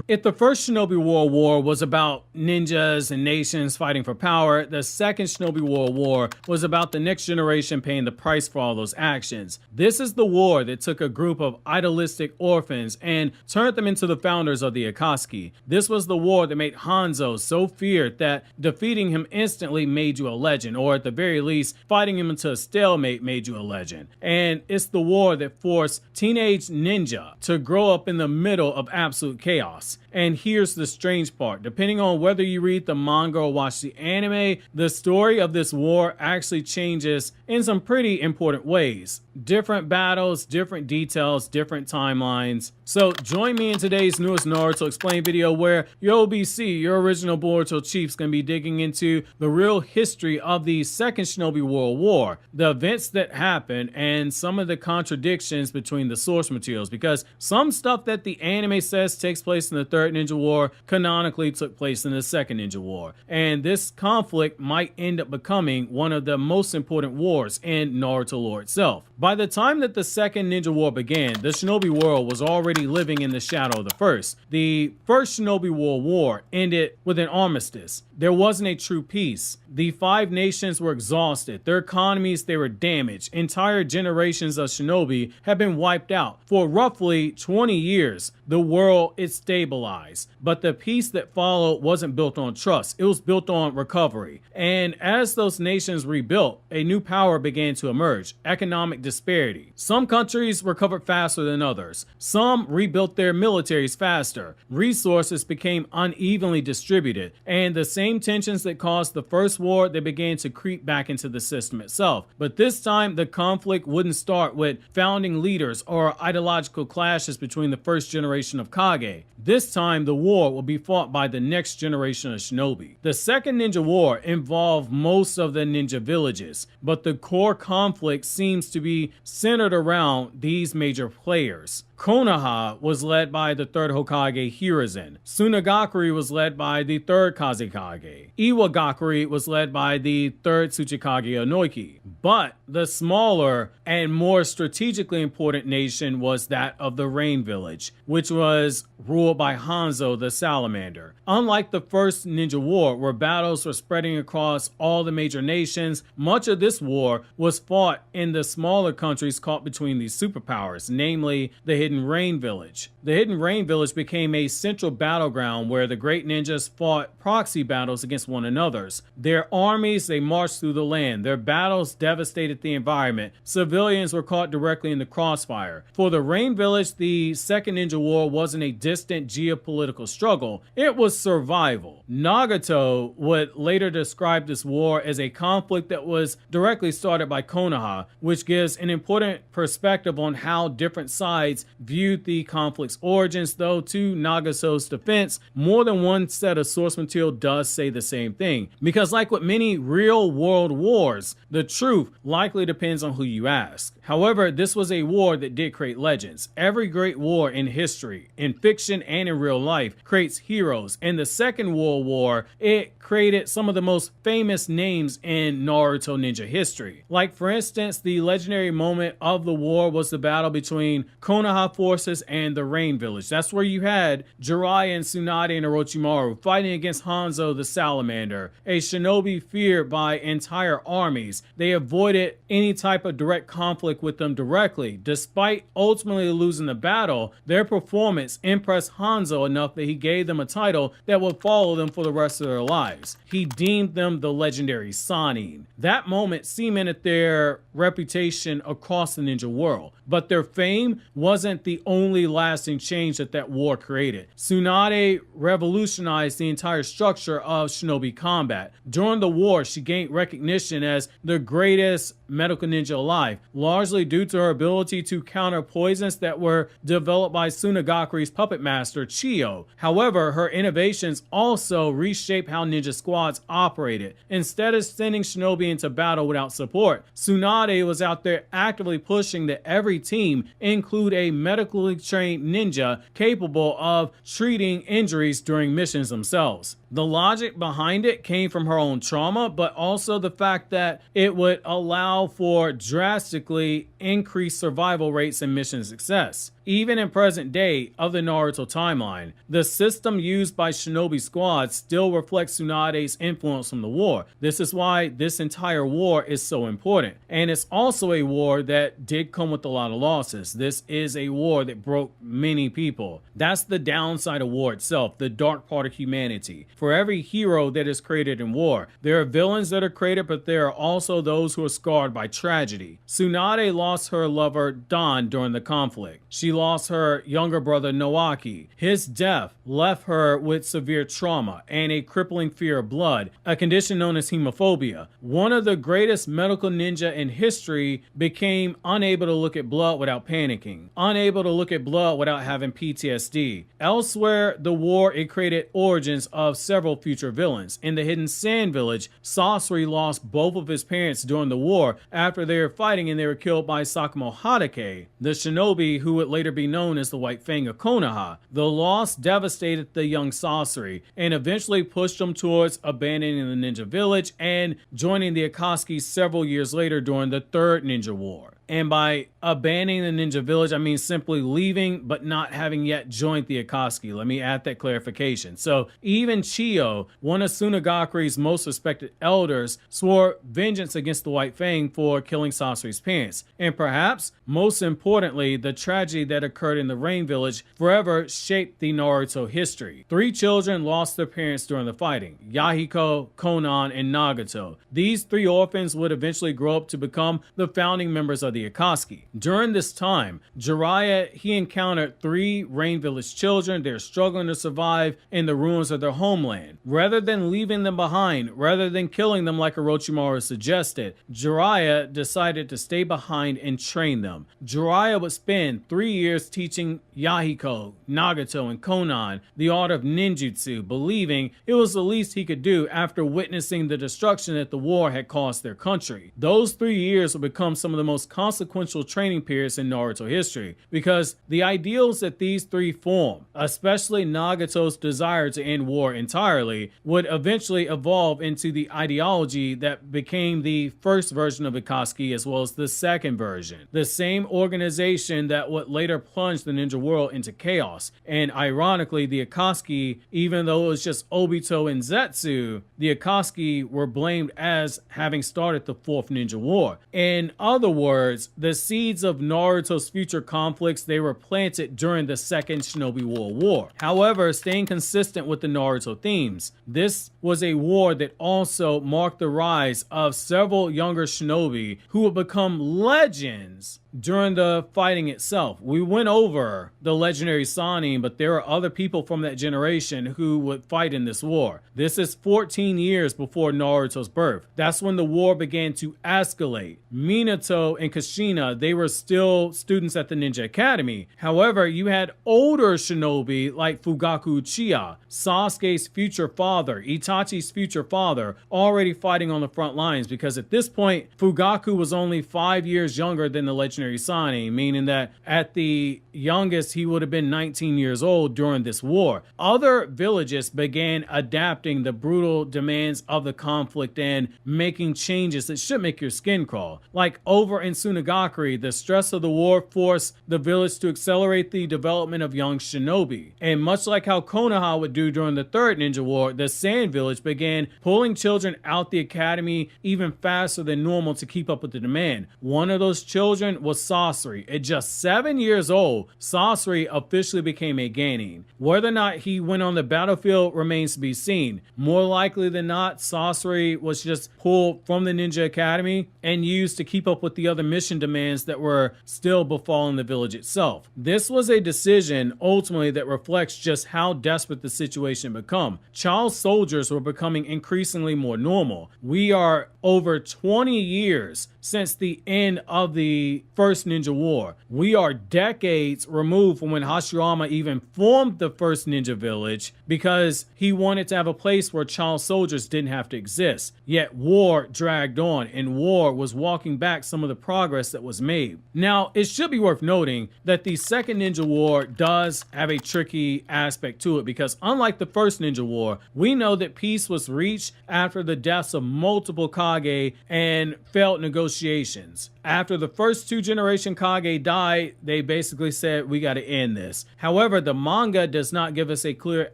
If the first Shinobi World War was about ninjas and nations fighting for power, the second Shinobi World War was about the next generation paying the price for all those actions. This is the war that took a group of idealistic orphans and turned them into the founders of the Akatsuki. This was the war that made Hanzo so feared that defeating him instantly made you a legend, or at the very least, fighting him into a stalemate made you a legend. And it's the war that forced teenage ninja to grow up in the middle of absolute chaos. And here's the strange part. Depending on whether you read the manga or watch the anime, the story of this war actually changes in some pretty important ways. Different battles, different details, different timelines. So join me in today's newest Naruto Explain video where your OBC, your original Boruto chief's gonna be digging into the real history of the Second Shinobi World War, the events that happened, and some of the contradictions between the source materials, because some stuff that the anime says takes place in the Third Ninja War canonically took place in the Second Ninja War. And this conflict might end up becoming one of the most important wars in Naruto lore itself. By the time that the Second Ninja War began, the Shinobi world was already living in the shadow of the first. The First Shinobi World War ended with an armistice. There wasn't a true peace. The five nations were exhausted. Their economies, they were damaged. Entire generations of shinobi have been wiped out. For roughly 20 years, the world is stabilized. But the peace that followed wasn't built on trust. It was built on recovery. And as those nations rebuilt, a new power began to emerge: economic disparity. Some countries recovered faster than others. Some rebuilt their militaries faster. Resources became unevenly distributed. And the same tensions that caused the first war, they began to creep back into the system itself. But this time, the conflict wouldn't start with founding leaders or ideological clashes between the first generation of Kage. This time, the war will be fought by the next generation of shinobi. The Second Ninja War involved most of the ninja villages, but the core conflict seems to be centered around these major players. Konoha was led by the third Hokage Hiruzen. Tsunade was led by the third Kazekage. Iwagakure was led by the third Tsuchikage Onoiki. But the smaller and more strategically important nation was that of the Rain Village, which was ruled by Hanzo the Salamander. Unlike the first Ninja War, where battles were spreading across all the major nations, much of this war was fought in the smaller countries caught between these superpowers, namely the Hidden Rain Village. The Hidden Rain Village became a central battleground where the great ninjas fought proxy battles against one another. Their armies, they marched through the land. Their battles devastated the environment. Civilians were caught directly in the crossfire. For the Rain Village, the Second Ninja War wasn't a distant geopolitical struggle. It was survival. Nagato would later describe this war as a conflict that was directly started by Konoha, which gives an important perspective on how different sides viewed the conflict's origins, though to Nagato's defense, more than one set of source material does say the same thing. Because like with many real world wars, the truth likely depends on who you ask. However, this was a war that did create legends. Every great war in history, in fiction and in real life, creates heroes. In the Second World War, it created some of the most famous names in Naruto ninja history. Like for instance, the legendary moment of the war was the battle between Konoha forces and the Rain Village. That's where you had Jiraiya and Tsunade and Orochimaru fighting against Hanzo the Salamander, a shinobi feared by entire armies. They avoided any type of direct conflict with them directly. Despite ultimately losing the battle, their performance impressed Hanzo enough that he gave them a title that would follow them for the rest of their lives. He deemed them the Legendary Sannin. That moment cemented their reputation across the ninja world. But their fame wasn't the only lasting change that war created. Tsunade revolutionized the entire structure of shinobi combat. During the war, she gained recognition as the greatest medical ninja alive, largely due to her ability to counter poisons that were developed by Tsunagakure's puppet master, Chiyo. However, her innovations also reshaped how ninja squads operated. Instead of sending shinobi into battle without support, Tsunade was out there actively pushing that every team include a medically trained ninja capable of treating injuries during missions themselves. The logic behind it came from her own trauma, but also the fact that it would allow for drastically increased survival rates and mission success. Even in present day of the Naruto timeline, the system used by shinobi squads still reflects Tsunade's influence from the war. This is why this entire war is so important. And it's also a war that did come with a lot of losses. This is a war that broke many people. That's the downside of war itself, the dark part of humanity. For every hero that is created in war, there are villains that are created, but there are also those who are scarred by tragedy. Tsunade lost her lover Dan during the conflict. She lost her younger brother Noaki. His death left her with severe trauma and a crippling fear of blood, a condition known as hemophobia. One of the greatest medical ninja in history became unable to look at blood without panicking, unable to look at blood without having PTSD. Elsewhere, the war, it created origins of several future villains. In the Hidden Sand Village, Sasori lost both of his parents during the war after they were fighting and they were killed by Sakamo Hadake, the shinobi who would later be known as the White Fang of Konoha. The loss devastated the young Sasori and eventually pushed him towards abandoning the ninja village and joining the Akatsuki several years later during the Third Ninja War. And by abandoning the ninja village, I mean simply leaving but not having yet joined the Akatsuki. Let me add that clarification. So even Chiyo, one of Tsunagakure's most respected elders, swore vengeance against the White Fang for killing Sasori's parents. And perhaps most importantly, the tragedy that occurred in the Rain Village forever shaped the Naruto history. 3 children lost their parents during the fighting: Yahiko, Konan, and Nagato. These 3 orphans would eventually grow up to become the founding members of the Akatsuki. During this time, Jiraiya, he encountered 3 Rain Village children. They're struggling to survive in the ruins of their homeland. Rather than leaving them behind, rather than killing them like Orochimaru suggested, Jiraiya decided to stay behind and train them. Jiraiya would spend 3 years teaching Yahiko, Nagato, and Konan the art of ninjutsu, believing it was the least he could do after witnessing the destruction that the war had caused their country. Those 3 years would become some of the most consequential training periods in Naruto history, because the ideals that these 3 form, especially Nagato's desire to end war entirely, would eventually evolve into the ideology that became the first version of Akatsuki as well as the second version. The same organization that would later plunge the ninja world into chaos. And ironically, the Akatsuki, even though it was just Obito and Zetsu, the Akatsuki were blamed as having started the 4th Ninja War. In other words, the seeds of Naruto's future conflicts, they were planted during the Second Shinobi World War. However, staying consistent with the Naruto themes, this was a war that also marked the rise of several younger shinobi who would become legends during the fighting itself. We went over the Legendary Sannin, but there are other people from that generation who would fight in this war. This is 14 years before Naruto's birth. That's when the war began to escalate. Minato and Kushina, they were still students at the Ninja Academy. However, you had older shinobi like Fugaku Uchiha, Sasuke's future father, Itachi's future father, already fighting on the front lines, because at this point, Fugaku was only 5 years younger than the Legendary Sannin, meaning that at the youngest, he would have been 19 years old during this war. Other villages began adapting the brutal demands of the conflict and making changes that should make your skin crawl. Like over in Tsunagakure, the stress of the war forced the village to accelerate the development of young shinobi. And much like how Konoha would do during the Third Ninja War, the Sand Village began pulling children out the academy even faster than normal to keep up with the demand. One of those children was Sasori. At just 7 years old, Sasori officially became a Genin. Whether or not he went on the battlefield remains to be seen. More likely than not, Sasori was just pulled from the Ninja Academy and used to keep up with the other mission demands that were still befalling the village itself. This was a decision ultimately that reflects just how desperate the situation had become. Child soldiers were becoming increasingly more normal. We are over 20 years since the end of the First Ninja War. We are decades removed from when Hashirama even formed the first ninja village, because he wanted to have a place where child soldiers didn't have to exist. Yet war dragged on, and war was walking back some of the progress progress that was made. Now, it should be worth noting that the Second Ninja War does have a tricky aspect to it, because unlike the First Ninja War, we know that peace was reached after the deaths of multiple Kage and failed negotiations. After the first 2-generation Kage died, they basically said, we got to end this. However, the manga does not give us a clear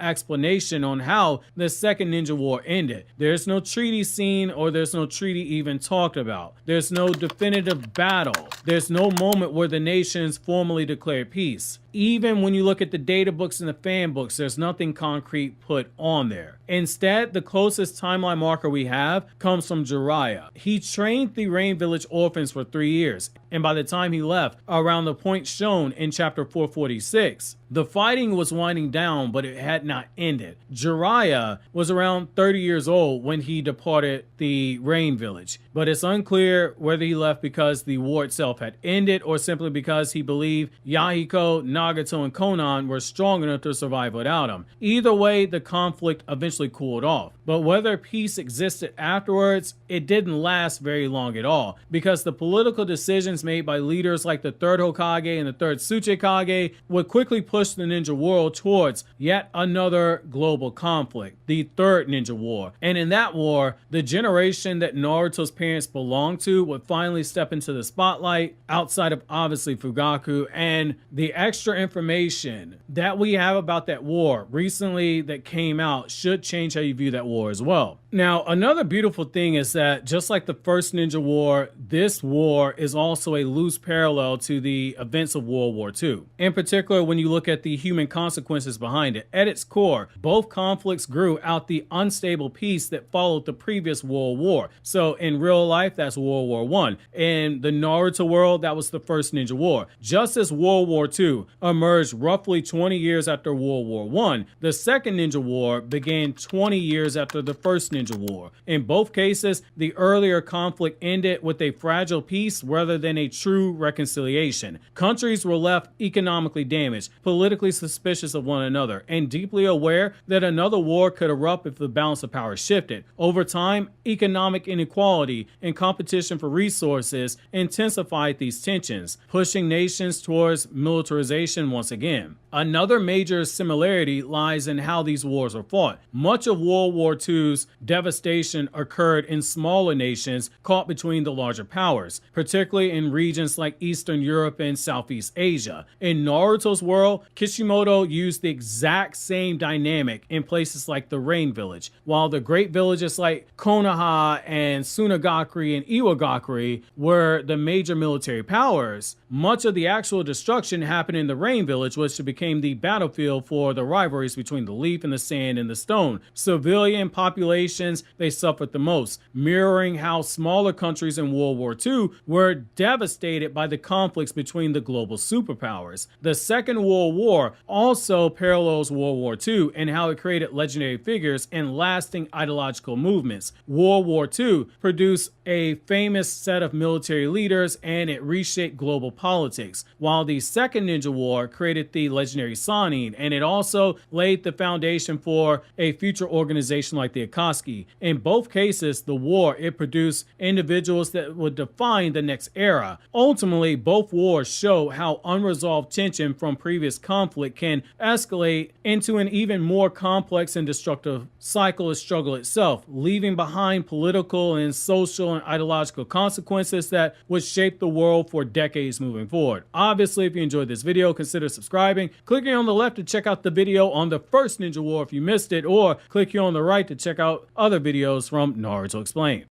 explanation on how the Second Ninja War ended. There's no treaty scene, or there's no treaty even talked about. There's no definitive battle. There's no moment where the nations formally declared peace. Even when you look at the data books and the fan books, there's nothing concrete put on there. Instead, the closest timeline marker we have comes from Jiraiya. He trained the Rain Village orphans for 3 years, and by the time he left, around the point shown in chapter 446, the fighting was winding down, but it had not ended. Jiraiya was around 30 years old when he departed the Rain Village, but it's unclear whether he left because the war itself had ended or simply because he believed Yahiko, Nagato, and Konan were strong enough to survive without him. Either way, the conflict eventually cooled off, but whether peace existed afterwards, it didn't last very long at all, because the political decisions made by leaders like the 3rd Hokage and the 3rd Tsuchikage would quickly push the ninja world towards yet another global conflict, the 3rd Ninja War. And in that war, the generation that Naruto's parents belonged to would finally step into the spotlight, outside of obviously Fugaku, and the extra information that we have about that war recently that came out should change how you view that war as well. Now, another beautiful thing is that just like the First Ninja War, this war is also a loose parallel to the events of World War II. In particular, when you look at the human consequences behind it. At its core, both conflicts grew out the unstable peace that followed the previous World War. So in real life, that's World War I. In the Naruto world, that was the First Ninja War. Just as World War II emerged roughly 20 years after World War I, the Second Ninja War began 20 years after the First Ninja War. In both cases, the earlier conflict ended with a fragile peace rather than a true reconciliation. Countries were left economically damaged, politically suspicious of one another, and deeply aware that another war could erupt if the balance of power shifted. Over time, economic inequality and competition for resources intensified these tensions, pushing nations towards militarization once again. Another major similarity lies in how these wars were fought. Much of World War II's devastation occurred in smaller nations caught between the larger powers, particularly in regions like Eastern Europe and Southeast Asia. In Naruto's world, Kishimoto used the exact same dynamic in places like the Rain Village, while the great villages like Konoha and Tsunade and Iwagakure were the major military powers. Much of the actual destruction happened in the Rain Village, which became the battlefield for the rivalries between the leaf and the sand and the stone. Civilian populations, they suffered the most, mirroring how smaller countries in World War II were devastated by the conflicts between the global superpowers. The Second World War also parallels World War II in how it created legendary figures and lasting ideological movements. World War II produced a famous set of military leaders and it reshaped global politics, while the Second Ninja War created the Legendary Sannin, and it also laid the foundation for a future organization like the Akatsuki. In both cases, the war, it produced individuals that would define the next era. Ultimately, both wars show how unresolved tension from previous conflict can escalate into an even more complex and destructive cycle of struggle itself, leaving behind political and social and ideological consequences that would shape the world for decades moving forward. Obviously, if you enjoyed this video, consider subscribing. Click here on the left to check out the video on the First Ninja War if you missed it, or click here on the right to check out other videos from Naruto Explained.